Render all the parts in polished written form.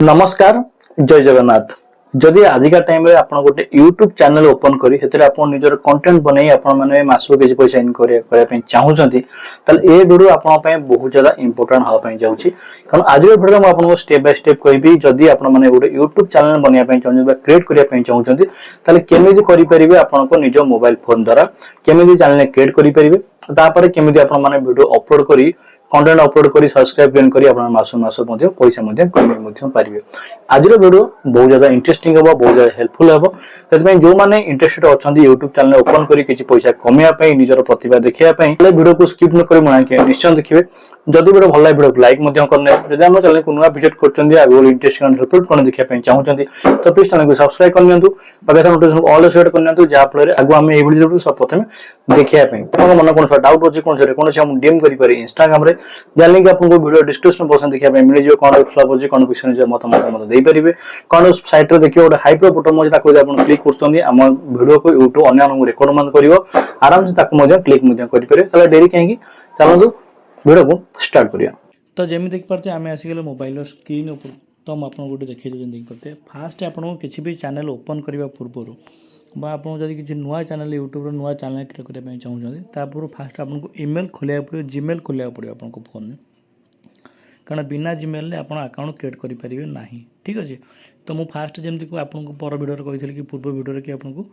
नमस्कार जय जगन्नाथ। जदि आजिका टाइम रे आपण गोटे यूट्यूब चैनल ओपन करी हेतरे आपण निजर कंटेंट बनै आपण माने मासो किछि पैसा इन करे पे चाहूछंती तले ए वीडियो आपण पे बहुत ज्यादा इंपोर्टेंट हा पे जाउछि कारण आज रे वीडियो म आपण स्टेप बाय स्टेप कहबी जदि आपण माने गोटे यूट्यूब चैनल बनिया पे चाहूछंती बा क्रिएट करिया पे चाहूछंती तले केमिति करि परिबे आपण को निज मोबाइल फोन द्वारा केमिति चैनल क्रिएट करि परिबे तापर केमिति आपण माने वीडियो अपलोड करी कंटेंट अपलोड करी सब्सक्राइब जॉइन करी आपण मासो मासो मध्ये पैसा मध्ये कमाई मध्ये पारिबे। आज वीडियो बहुत ज्यादा इंटरेस्टिंग हो बहुत ज्यादा हेल्पफुल हो से जो मैंने इंटरेस्टेड अच्छा यूट्यूब चैनल ओपन करी किसी पैसा कमाई निजर प्रतिभा देखापी वीडियो को स्किप न कर निश्चय देखिए। जदि वीडियो भल वीडियो लाइक करने जब आम चैनल को नुआ विजिट कर इंटरेस्टिंग हेल्पफुल कौन देखा चाहते तो प्लीज चैनल को सब्सक्राइब करनी नोटिफिकेशन ऑल सेट करनी जहाँफल आगे आम ये सब प्रथम देखापी मन कौन डाउट अच्छे कौन डीएम करें इंस्टाग्राम जहाँ लिंक आपको वीडियो डिस्क्रिप्शन बॉक्स देखा मिल जाए कौन फ्लॉप अच्छे कौन पिछले मत देपारे कौन सैट्रे देखिए गोटे हाइपर बटन मजे क्लिक कर वीडियो को यूट्यूब अन्य रेकमेंड कर आराम से क्लिक करेंगे डेरी कहीं चलते वीडियो को स्टार्ट करिया। तो जमी देख पारे आम आसिगले मोबाइल स्क्रीन तो मुझे आपको गोटे देखिए देख पारे फास्ट आपको किसी भी चैनल ओपन करने पूर्व आपको जब किसी नुआ चैनल यूट्यूब नुआ चैनल क्रिएट करने चाहूँगी तापूर्व फास्ट आपको ईमेल खोलिया पड़ो जीमेल खोलिया पड़ो आपको फोन में कारण बिना जीमेल आप अकाउंट क्रिएट करेंगे ना। ठीक अच्छे तो मुझे फास्ट जमी को आपको पर वीडियो कही कि पूर्व वीडियो कि आपको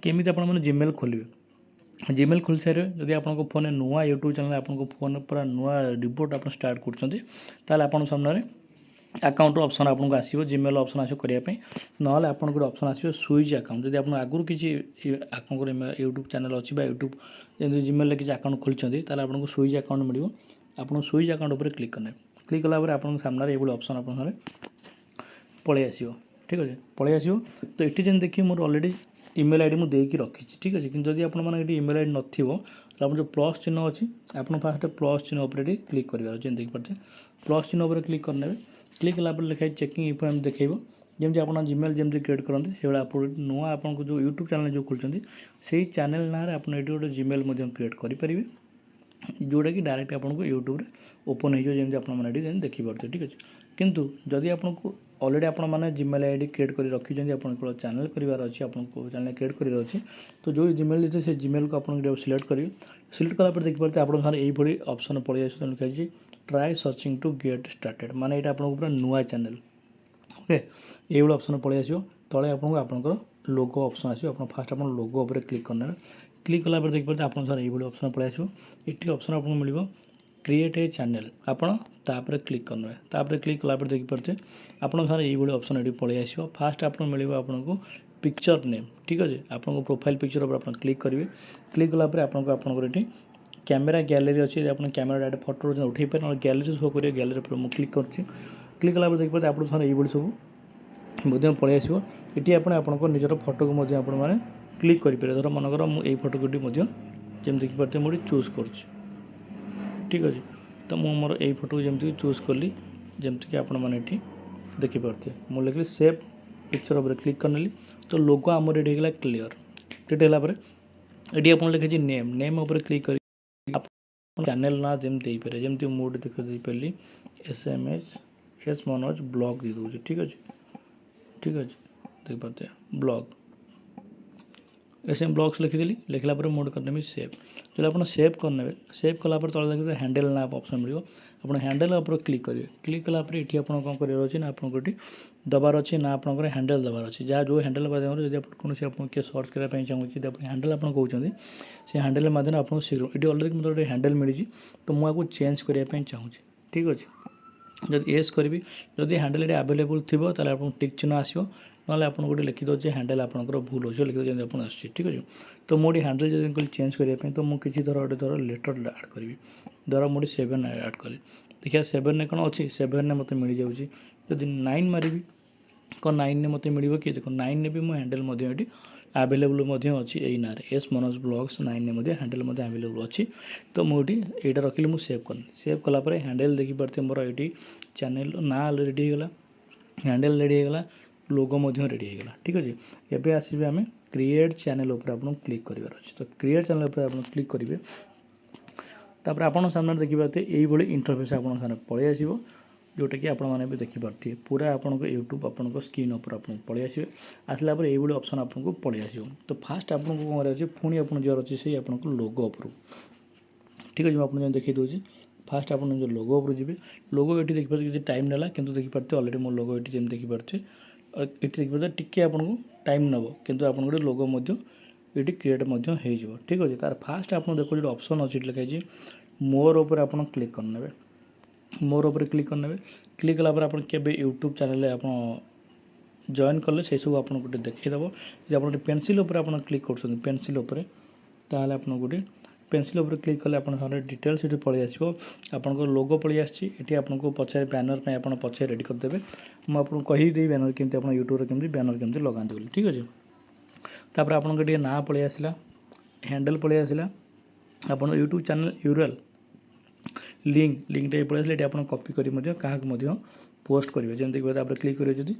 केमी आप जीमेल खोलेंगे जीमेल खोल सारे जब आप फोन नुआ यूट्यूब चैनल आपको फोन पूरा नुआ रिपोर्ट आप स्टार्ट कर सामने अकाउंट ऑप्शन आपको आसो जीमेल ऑप्शन आसो करने ना आप गोटे ऑप्शन आसो स्विच अकाउंट जब आप आगुरी किसी आपको यूट्यूब चैनल अच्छी यूट्यूब जब जीमेल किसी अकाउंट खोली आपको स्विच अकाउंट मिले आप स्विच अकाउंट पर क्लिक करने क्लिक कलापर आप सामने ये ऑप्शन आप पलि आसो। ठीक अच्छे पलि आसो तो ये जब देखिए मोर ऑलरेडी ईमेल आईडी मुझे देकी रखी। ठीक अच्छे कि जब आप ईमेल आईडी नथिबो तो आप जो प्लस चिन्ह अच्छी आप फास्ट प्लस चिन्ह उपर क्लिक कर देख पारे प्लस चिन्ह उपर क्लिक करने क्लिक कलापर लिखाई चेकिंग इन्फॉर्म देखो जमी आप जीमेल जमी क्रिएट करते से भाई आप नुआ आपको जो यूट्यूब चैनल जो खोलते से चैनल ना आप गोटे जीमेल क्रिएट करेंगे जोटा कि डायरेक्ट आपको यूट्यूब ओपन हो जमी देखिपे। ठीक अच्छे किंतु जदि आपको ऑलरेडी आप जीमेल आईडी क्रिएट कर रखी आपको चैनल करार अच्छे आपको चैनल क्रिएट कर अच्छे तो जो जीमेल देते से जीमेल को आप सिलेक्ट करेंगे सिलेक्ट कलापर देखिए आप ये ऑप्शन पलि आस लिखाई try searching to get started माने ये आपको पूरा नुआ चैनल ओके ये ऑप्शन पलि आसो तले आपंकर लोगो ऑप्शन आसो आप फास्ट आप लोगो उपर क्लिक करने क्लिक कलापर देखिए आप ये ऑप्शन पलि आसो ये ऑप्शन आपको मिल क्रिएट ए चैनल आपड़ क्लिक करने तापर क्लिक कलापर देखिए आप ये ऑप्शन ये पलि आसो फास्ट आपको मिल आपको पिक्चर नेम। ठीक अच्छे आपको प्रोफाइल पिक्चर उपर आप क्लिक करेंगे क्लिक कलापर आपको ये कैमेरा गैलरी अच्छे आप कैमेरा डायरेक्ट फोटो उठे पारे ना गैलरी शो करेंगे गैलरी पर मुझे क्लिक कर क्लिक कलापर देखिए आप ये सब पलि आसो ये आपको निजर फोटो को मैंने क्लिक करेंगे धर मनकर मुझे फोटो को जमी देखिए मुझे चूज कर। ठीक अच्छे तो मुझे मोर यही फोटो जमी चूज कली जमती कि आपने देखिपे मुझे लिखली सेव पिक्चर उपर क्लिक करने तो लोगो आम रेडी होगा क्लीयर क्लियर होगापर ये आप लिखी नेम नेम उपर क्लिक कर चैनल ना जमी पारे जमी मुझे देख पारि SMS मनोज ब्लॉग दे दूँ। ठीक अच्छे ठीक अच्छे देख पाते ब्लॉग SM ब्लॉग्स लिखिदी लिखला मोड करने सेव जो आप सेव करने सेव कलापर तले देखिए हैंडल ना ऑप्शन मिले आप हैंडल उपर क्लिक करेंगे क्लिक कलापर ये आप कौन कर आपको ये दबार अच्छे ना आप हैंडल दबार अच्छे जहाँ जो हैंडल माध्यम जब कौन किए सर्च करने चाहिए जब हैंडल आप कहते से हैंडल माध्यम आपको शीघ्र ये अलरेडी मतलब गोटे हैंडल मिली तो मुझे चेंज करने चाहूँ। ठीक अच्छे जब येस करी जदि हैंडल ये आवेलेबल थी आपको टिक चिन्ह आसो ना आप गोटे लिखि दे हैंडल आपंकर भूल अच्छे लिखिद जब आप आस। ठीक अच्छे तो मुझे हैंडल जब चेंज करने तो मुझे किसी धर लेटर आड करी धर मुझे 7 आड कली देखिए 7 कौन अच्छी 7 मत मिल जाऊँगी जब 9 मारि कौन 9 ने मत मिल कि देखो 9 ने भी मो हैंडल ये आवेलेबल अच्छी यही ना एस मनोज ब्लॉग्स 9 ने हैंडल आवेलेबल अच्छी तो मुझे यहाँ रखिली मुझे सेव करनी सेव कलापर हैंडल देखिपे मोर ये चैनल ना रेडी होगा हैंडल रेडी होगा लोगो रेडी होगा। ठीक अच्छे एवं आसवे आम क्रिएट चैनल उपर आप क्लिक करार अच्छे तो क्रिएट चैनल उपर आप क्लिक करेंगे तापर आप सामने देखिए ये इंटरफेस आप सामने पलि आसो जोटा कि आपने देखिपे पूरा आपको यूट्यूब आपको स्क्रीन उपर आप पलि आसवे आसला ये ऑप्शन आपको पलि आस तो फास्ट आपको कौन कराए पुणी आप जर अच्छे से आपको लोगो उपर ठीक है आपको देखी दूसरी फास्ट आप जो लोगो उपर जी लोगो ये देखिए किसी टाइम नाला कि देखिपे अलरेडी मो लोगो ये देखिपे ये देखिए टी आपको टाइम नब कि आप गोटे लोगो ये क्रिएट हो ठीक अच्छे तार फास्ट आप देखो जो ऑप्शन अच्छी लिखाई मोर उपर आप क्लिक करने मोर उपर क्लिक करने क्लिक कला आप यूट्यूब चैनल आप जॉइन कले से सब आप गोटे देखीदेव जो आप पेनसिल उपर आप क्लिक कर पेनसिल उपर ताल आप गोटे पेनसिल उपर क्लिक कले आप डिटेल्स ये पलि आसो आप लोगो पलि आसी आपको पचारे बैनर पे आप पचे रेडी करदे मुझे कहीदे बैनर केमती आप यूट्यूब केमती बैनर केमती लगाते बोली ठीक अच्छे तापर आपको ना पलि आसला हैंडल पलि आसला आप यूट्यूब चैनल यूआरएल लिंकटा पलि आसला ये आप कॉपी कर क्या पोस्ट करेंगे जमी देखिए क्लिक करेंगे जब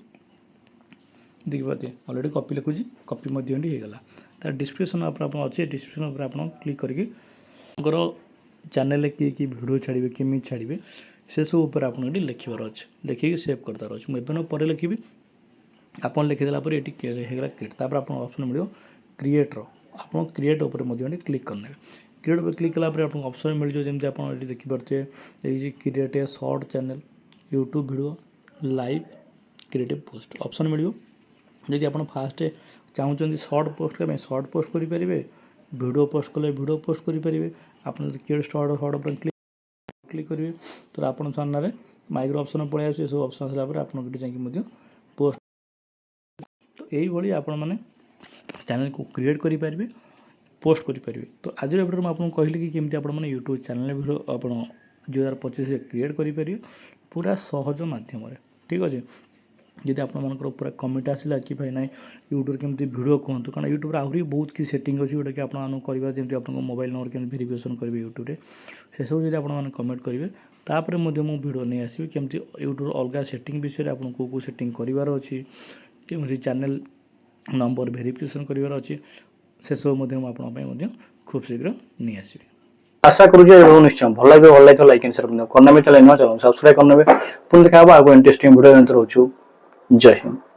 देखिए अलरेडी कॉपी लिखुची कॉपी होगा तार डिस्क्रिप्शन अच्छे डिस्क्रिप्शन आप क्लिक करके चैनल किए कि वीडियो छाड़े केमी छाड़े से सब ऊपर आप लिखार अच्छे लिखिक सेव करदार अच्छे मुझे पर लिखी आप लिखिदेला ये क्रिएट तापर आप ऑप्शन मिले क्रिएटर आप क्रिएट उपर क्लिक करने क्रिएट पर क्लिक कला आपको ऑप्शन मिल जाए जमी आप देखिपे create a short channel YouTube video live creative post option मिल जदि आप फास्ट चाहते शॉर्ट पोस्ट करने शॉर्ट पोस्ट करेंगे वीडियो पोस्ट कले वीडियो पोस्ट करेंगे आप क्रिएट शॉर्ट शॉर्ट पर क्लिक करेंगे तो आप सामने माइक्रो ऑप्शन पलि आस सब ऑप्शन आसला आप पोस्ट तो यही आप चैनल को क्रिएट करेंगे पोस्ट करेंगे तो आज वीडियो में आपको कहली कि केमती आप यूट्यूब चैनल वीडियो आप 2025 क्रिएट करेंगे पूरा सहज मध्यम ठीक अच्छे जदि आप पूरा कमेंट आसला कि भाई ना यूट्यूब केमती वीडियो कहतु कारण यूट्यूब आहरी बहुत कि सेटिंग अच्छी जोटा कि आपको जमी आप मोबाइल नंबर केमती वेरिफिकेशन करेंगे यूट्यूब से सब जब आप कमेंट करेंगे तापर मुझे वीडियो नहीं आसबि केमती यूट्यूब अलग सेटिंग विषय आपको कौ सेटिंग करार अच्छी केमती चैनल नंबर वेरिफिकेशन करार अच्छी से सब खूब शीघ्र नहीं आसबि आशा करूँ निश्चय भल लगे तो लाइक एंड शेयर करना चैनल सब्सक्राइब करने पुणी देखा इंटरेस्टिंग वीडियो रोचु जय हिंद।